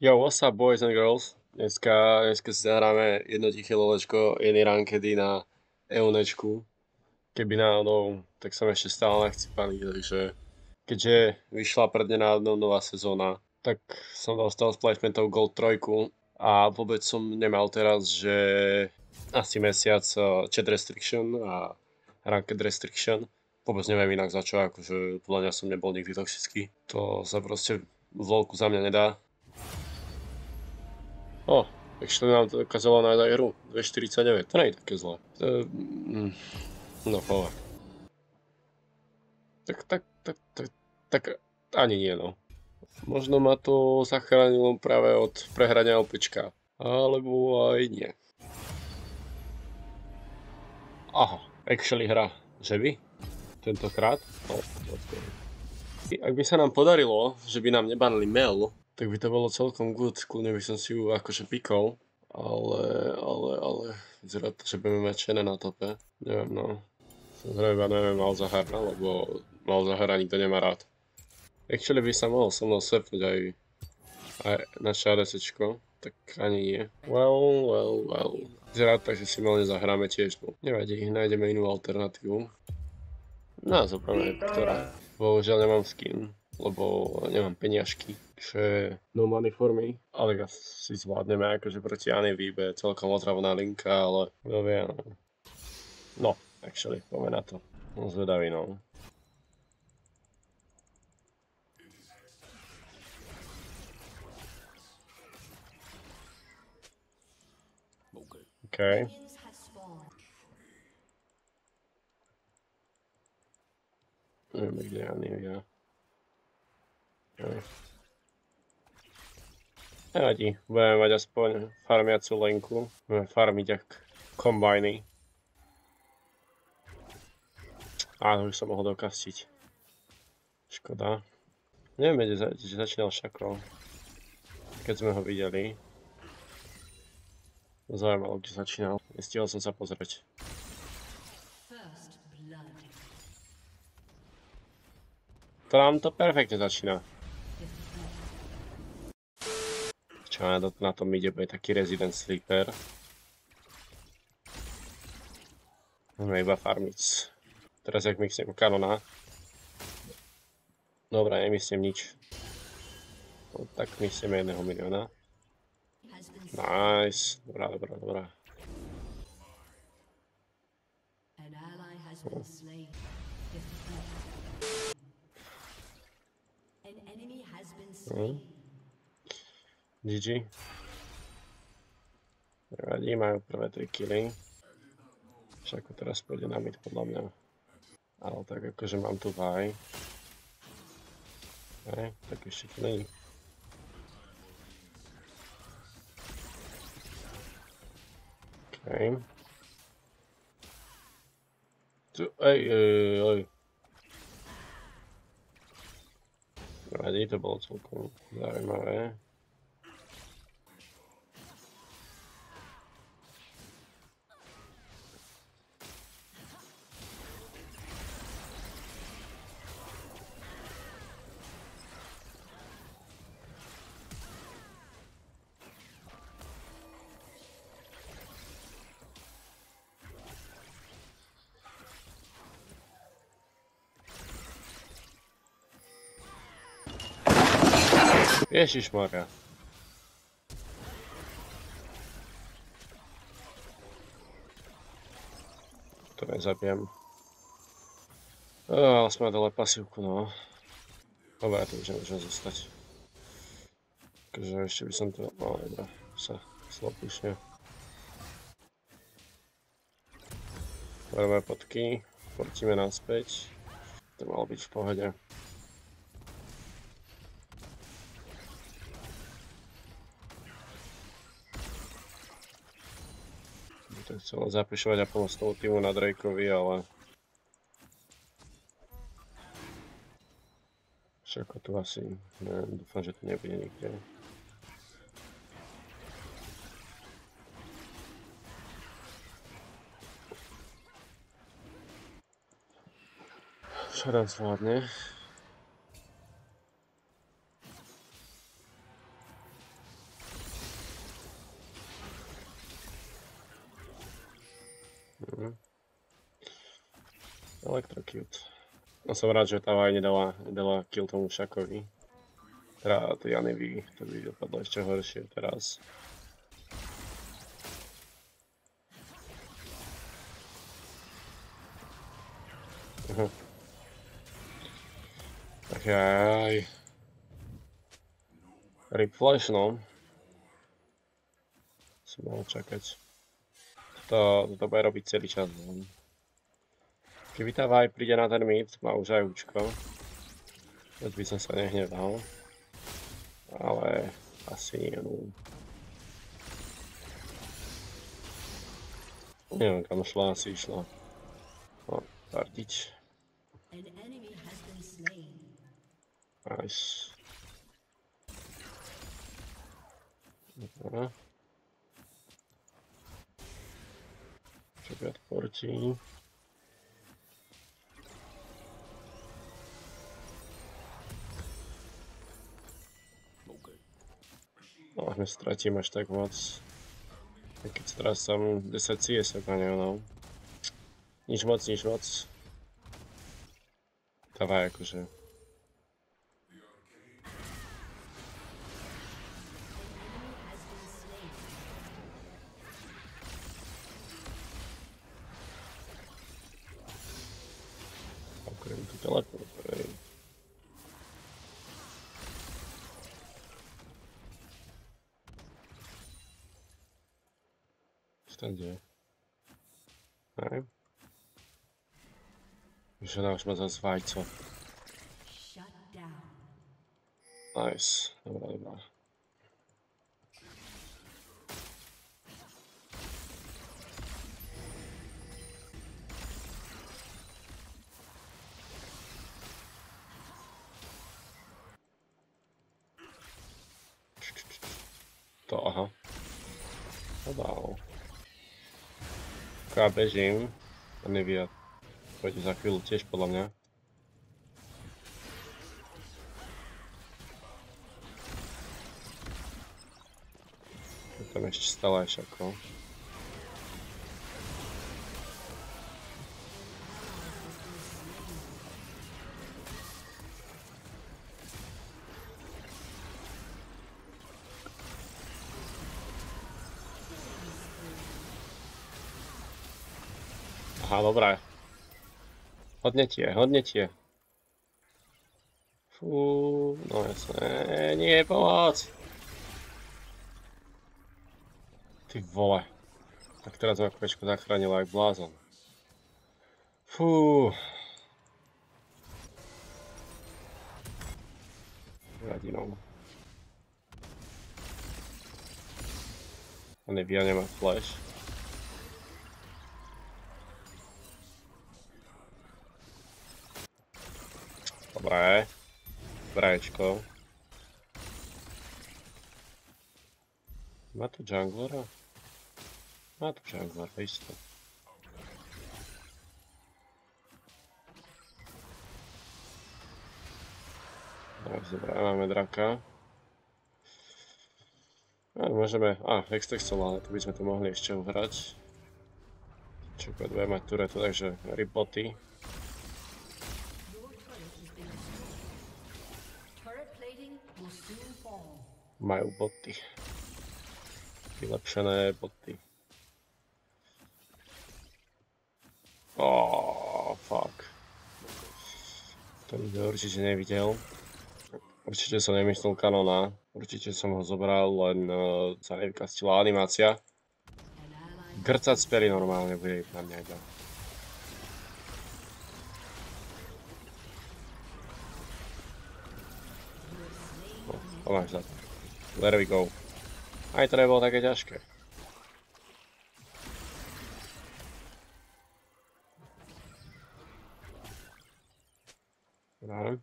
Yo, what's up boys and girls? Dneska si zahráme jedno tiché lolečko, jedný rankedy na EUNečku. Keby náhodou, tak som ešte stále nachcípaný, takže keďže vyšla prednedávno nová sezóna, tak som dostal splashmentov Gold 3 a vôbec som nemal teraz, že asi mesiac chat restriction a ranked restriction. Vôbec neviem inak za čo, akože podľa mňa som nebol nikdy toxický. To sa proste v LoLku za mňa nedá. O, actually nám to ukázalo na hru. 2,49, to nie je také zlé. No poved. Tak ani nie no. Možno ma to zachránilo práve od prehrania opička. Alebo aj nie. Aha, actually hra. Že by? Tentokrát? No, ak by sa nám podarilo, že by nám nebanili Mel, tak by to bolo celkom good, kľudne by som si ju akože pikol, ale vyzerá to, že budeme mať Šene na tope, neviem no. Zrejme neviem Malzahara, lebo Malzahara nikto nemá rád. Actually by sa mohol so mnou surfnúť aj naše ADCčko, tak ani nie. Well. Vyzerá tak, že si Mel nezahráme tiež, no. Nevadí, nájdeme inú alternatívu. No a zobrame ktorá. Bohužiaľ nemám skin, lebo nemám peniažky. Takže no money for me. Ale si zvládneme akože proti Anivy, bude celkom otravná linka, ale kto vie, no. No, actually, poďme na to. No zvedavý, no. OK. Neviem, kde je Anivia. Nevadí, budeme mať aspoň farmiacu lenku. Budeme farmiť ak kombajny. Áno, už som mohol dokastiť. Škoda. Neviem, kde začínal Šako. Keď sme ho videli. Zaujímalo, kde začínal. Nestihol som sa pozrieť. To nám to perfektne začína. Čo na tom ide, bude taký Resident Sleeper. Môžeme iba farmiť. Teraz jak mixnem kanona. Dobre, nemyslím nič. No, tak mixneme 1 milióna. Nice. Dobrá. GG. Nevadí, majú prvé 3 killy. Však teraz pôjde na mid podľa mňa. Ale tak akože mám tu vaj. Tak ešte to není. OK. Ej. Nevadí, to bolo celkom zaujímavé. Ježišmarja. To nezabijem. Ale sme dole pasívku, no. Dobre, to už nemôžem zostať. Takže ešte by som to... No, dobré. Sa slopušne. Bereme potky. Portíme naspäť. To malo byť v pohode. To chcel zapišovať a pomocnou týmu na Drakeovi, ale... Všako tu asi... Neviem, dúfam, že to nebude nikde. Šaran zvládne. Electrocute. No som rád, že tá aj nedala kill tomu Šakovi. Teda to Janivi, to by dopadlo ešte horšie teraz. Tak aj. Rip flash, no. Som mohol čakať. Toto bude robiť celý čas. Keby tá Vaj príde na ten mid, má už aj účko. Veď by som sa nehneval. Ale asi nie, no. Neviem, kam šla, asi išla. No, tardiť. Nice. Dobre. Čo viac portí. No, nestratím až tak moc. Keď strácam 10 CS na ňu, no. Nič moc. Dávaj akože. Okrem tu teleport, hej. Čo tam deje? Hej. Žena už má zase vajco. Nice, dobrá. To, aha. To dal. Ja bežím. A Nivea pôjde za chvíľu tiež podľa mňa. Je tam ešte stále aj Šako. Aha, dobré. Hodne tie. Fú, no jasné, nie, pomoc! Ty vole. Tak teraz ma kvečko zachránila aj blázon. Fú. Radinou. A Nivea nemá flash. Dobré. Braječko. Má tu junglera? Má tu junglera, isto. Dobre, máme draka. Môžeme... Hextech ale to by sme to mohli ešte uhrať. Čo budeme mať turetu, takže ripoty. Majú boty. Vylepšené boty. Fuck. To by určite nevidel. Určite som nemyslel kanona. Určite som ho zobral, len sa nevykastila animácia. Grcať spery normálne bude na mňa iba. To máš za to. There we go. Aj to nebolo také ťažké. Dobre.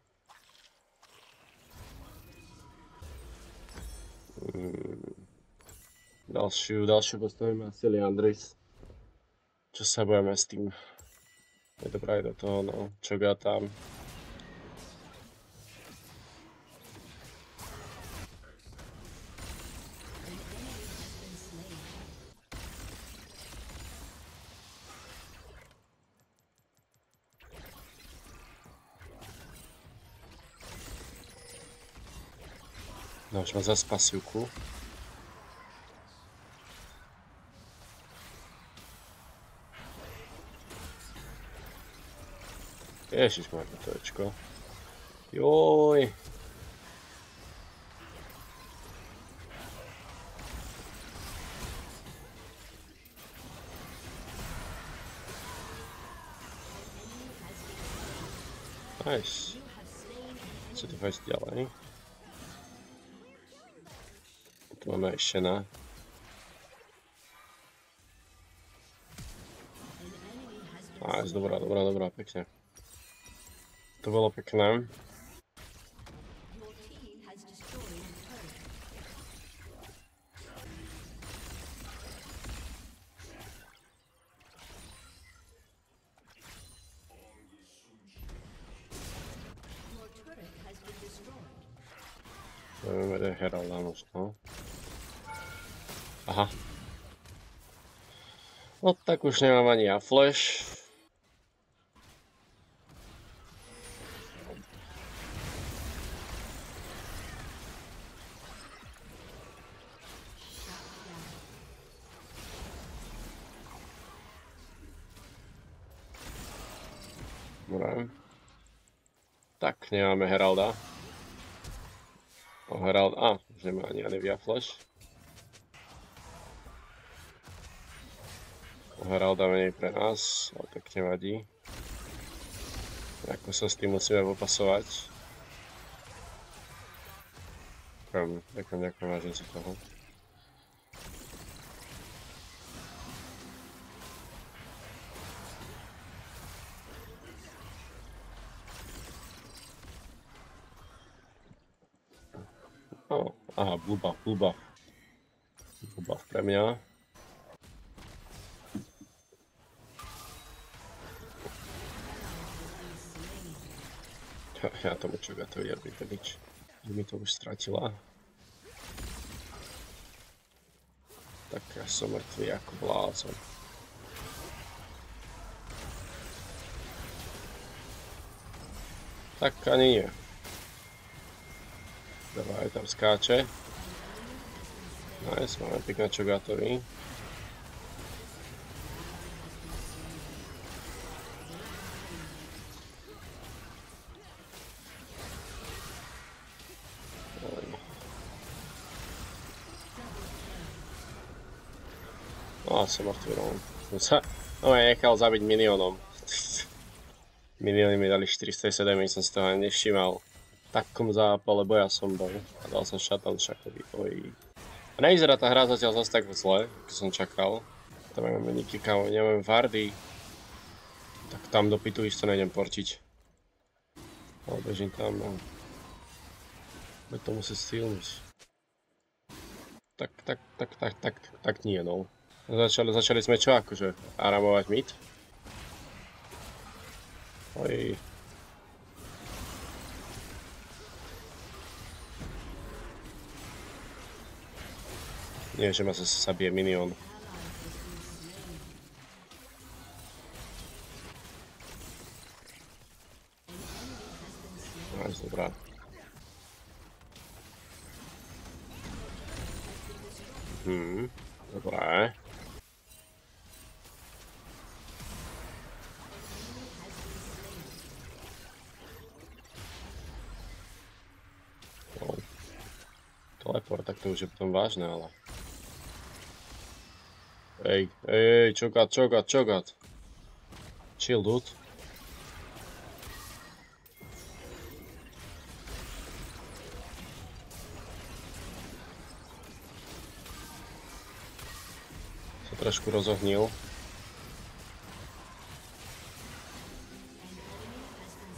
Ďalšiu postavíme asi Liandris. Čo sa budeme s tým? Je dobré do toho, no. Čoga tam. No už má zase pasívku. Ježišmarja, to Ečko. Joj. Nice. Co to fajn ďalej? Tu máme ešte na. Nice, dobrá, pekne. To bolo pekné. Máme Heralda možno. Aha. No tak už nemám ani ja flash. Dobre. Tak, nemáme Heralda. Herald, už nemá ani Anivia flash. Heralda menej pre nás, ale tak nevadí. Ako sa s tým musíme popasovať. Ďakujem, vážim si toho. Aha, blue buff. Blue buff pre mňa. Ja tomu Chogatovi robím nič. Že mi to už stratila. Tak ja som mŕtvý ako blázon. Tak ani nie. Dobre, tam skáče. Nice, máme pik na Chogatovi. Som mŕtvý, no. No ja nechal zabiť miniónom. Minióny mi dali 407, som si toho ani nevšímal. V takom zápale boja som bol. A dal som shutdown šakový. A nevyzerá tá hra zatiaľ zase tak zle, ako som čakal. Tam máme niky, kámo, nemáme vardy. Tak tam do pitu isto nejdem porčiť. Ale bežím tam, no. Bude to musieť stilnúť. Tak nie, no. Začali sme čo, akože aramovať mid. Oj. Nie, že ma zase zabije minion. Nice, dobrá. Dobré. Teleport, tak to už je potom vážne, ale... Ej, čokat. Chill, dude. Sa trošku rozohnil.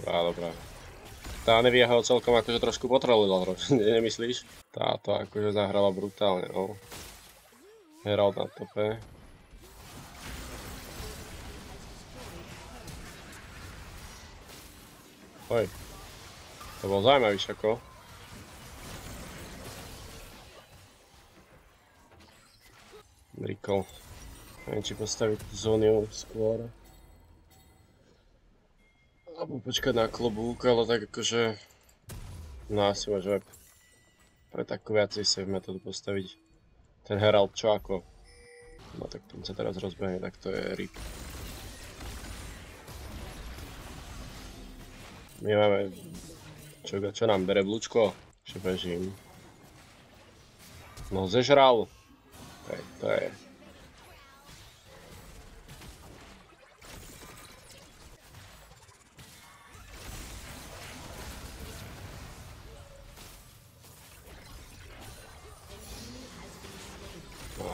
Dobrá. Tá Anivia ho celkom akože trošku potrolila, nemyslíš? Táto akože zahrala brutálne, no. Herald na tope. Oj. To bol zaujímavý šako. Rikol. Neviem, či postaviť zóniu skôr. Alebo počkať na klobúk, ale tak akože... No asi môžeme pre takú viacej safe metódu postaviť. Ten Herald čo ako? No tak ten sa teraz rozbehne, tak to je RIP. My máme... Čo nám bere blúčko? Že bežím. No zežral. To je...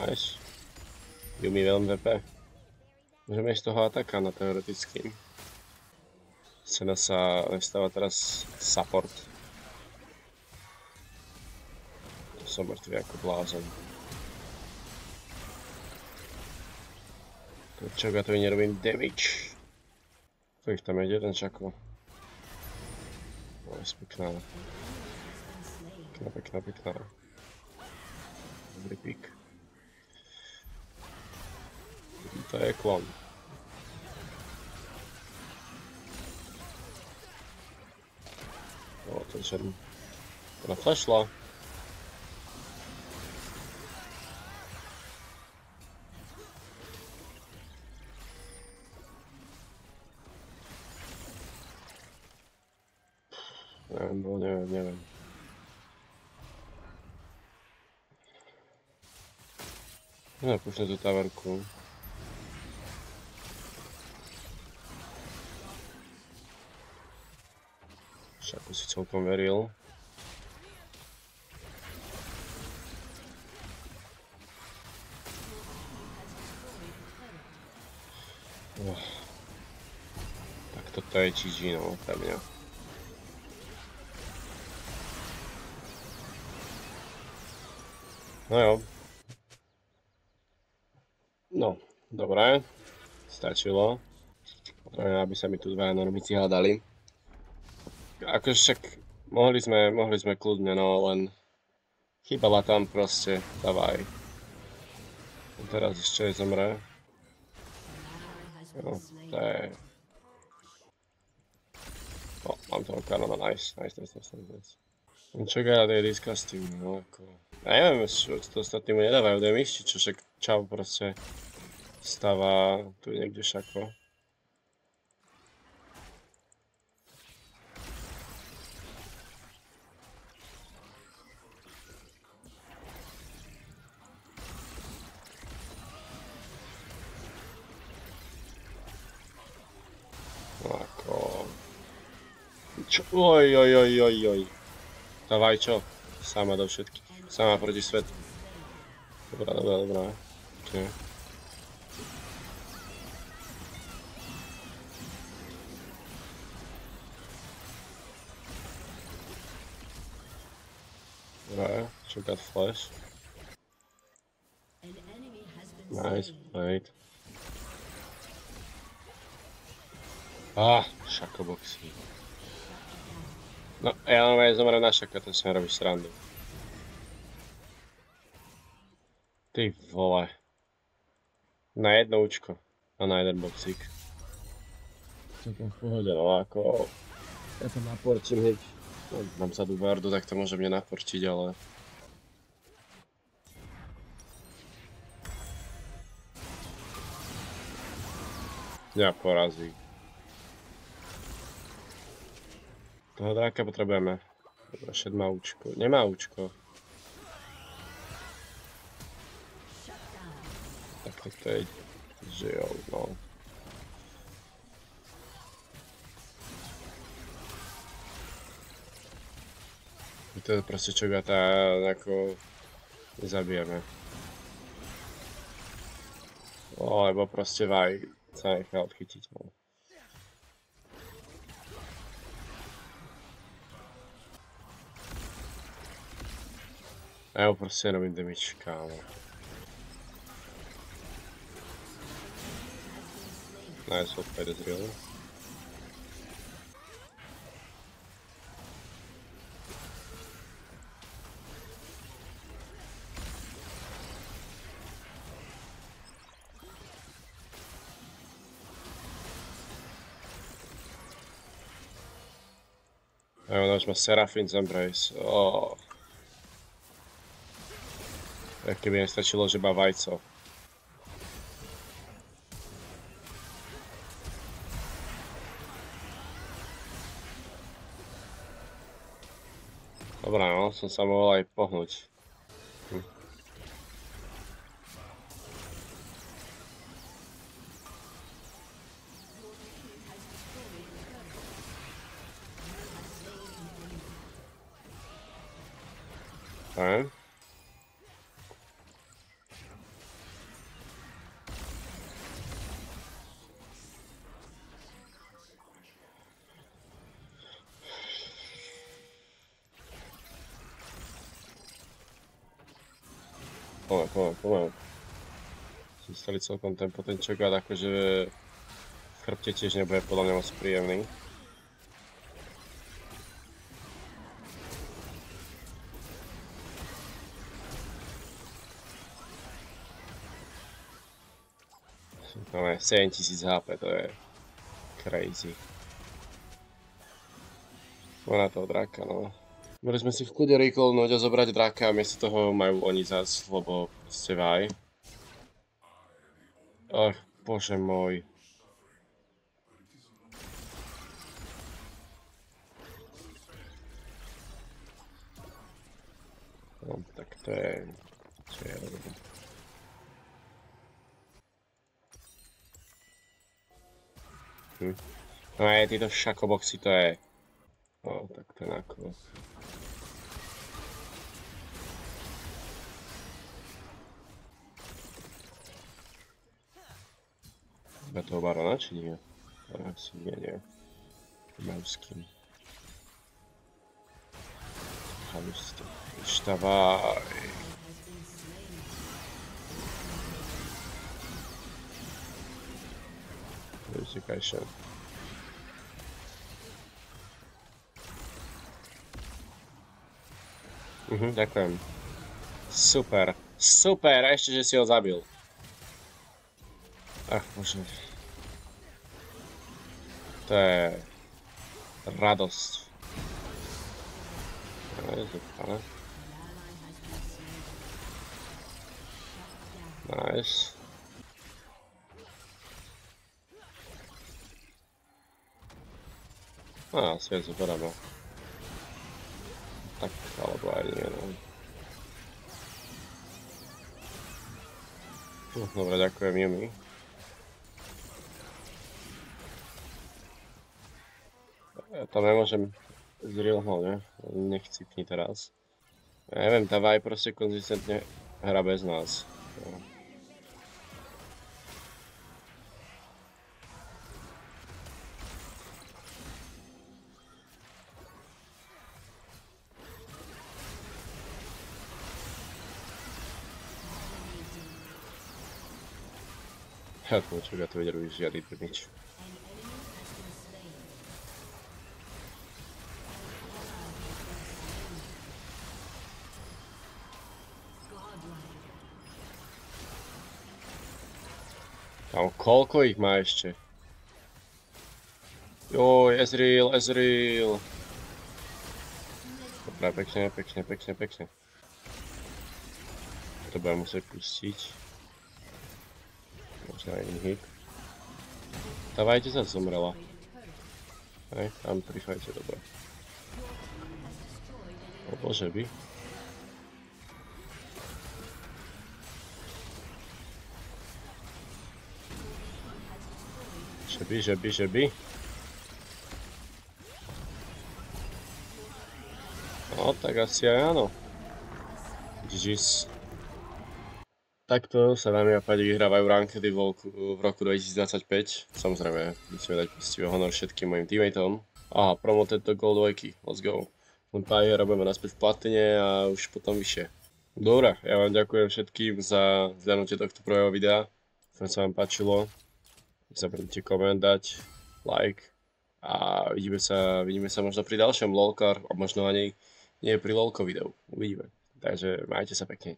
Nice. Yumi veľmi VP. Môžeme ísť toho atakána teoreticky. Scéna sa nestáva teraz support. Som mŕtvý ako blázon. Čo ja to nerobím damage. To ich tam je jeden čako. No, je pekná. Pekná. Dobrý pík. To je klon. No, to je žen. Ona flashla. Neviem. No, pušne tú taverku. Šaku si celkom veril. Tak toto je GG, no, pre mňa. No jo. No, dobré. Stačilo. Potrebujem, aby sa mi tu dvaja normici hádali. Akože však mohli sme kľudne, no len chýbala tam proste tá vaj. Teraz ešte aj zomre. No, to je... No, mám toho kanona, nice. Čo gada je disgusting, no ako... Ja neviem, čo to ostatní mu nedávajú damage, čo však čau proste stáva tu niekde šako. No ako... Čo? Oj. Dávaj čo? Sama do všetkých. Sama proti svetu. Dobrá. Okay. Dobrá, čo got flash. Nice, right. Šakoboxy. No, ja normálne zomrem na šaka, to si mi robíš srandu. Ty vole. Na jedno účko. A na jeden boxík. Celkom v pohode, no ako... Ja to naporčím hneď. No, mám sa dubardu, tak to môže mne naporčiť, ale... Ja porazí. Toho dráka potrebujeme. Dobre, Shed má účko. Nemá účko. Tak to je... Že jo, no. To je proste čo gata ako... Nezabijeme. Lebo proste vaj sa nechá odchytiť, no. Ja ho proste robím damage, kámo. Nice, odpad is real. A ona už má Seraphim's Embrace. Oh. Tak keby nestačilo, že iba vajco. Dobrá, no, som sa mohol aj pohnúť. Fajn. Poďme. Sme stali celkom ten potenčokát, akože v chrbte tiež nebude podľa mňa moc príjemný. Máme 7000 HP, to je crazy. Má na toho draka, no. Mohli sme si v kľude recallnúť a zobrať draka a miesto toho majú oni zas, lebo ste vaj. Ach, bože môj. No, tak to je... Čo ja robím? No aj títo šakoboxy to je... No, tak to je ako... Iba toho barona, či nie? Asi nie. Mám s kým. Halusto. Vštavaj. Uciekaj še. Ďakujem. Super. Super, ešte, že si ho zabil. Ach, bože. To je... radosť. Nice. Sviet zoberáme. Tak, alebo aj nie, no. Dobre, ďakujem Yumi. Ja tam nemôžem zrilhnúť, ne? Nechcipni teraz. Ja neviem, tá Vi proste konzistentne hra bez nás. Ja to vedel už žiadny nič. Tam koľko ich má ešte? Joj, Ezreal. Dobre, pekne. To budem musieť pustiť. Možno aj iný hit. Tá Vajte sa zomrela. Hej, tam prifajte, dobre. O bože by. Že by. No, tak asi aj áno. GG's. Takto sa dámy a páni vyhrávajú rankedy v roku 2025. Samozrejme, musíme dať pustivý honor všetkým mojim teammateom. Aha, promo tento Gold 2, let's go. Len pár hier robíme naspäť v platine a už potom vyššie. Dobre, ja vám ďakujem všetkým za zdanutie tohto prvého videa. Dúfam sa vám páčilo. Nezabudnite koment dať, like a vidíme sa možno pri ďalšom LOLkar a možno ani nie pri LOLko videu. Uvidíme. Takže majte sa pekne.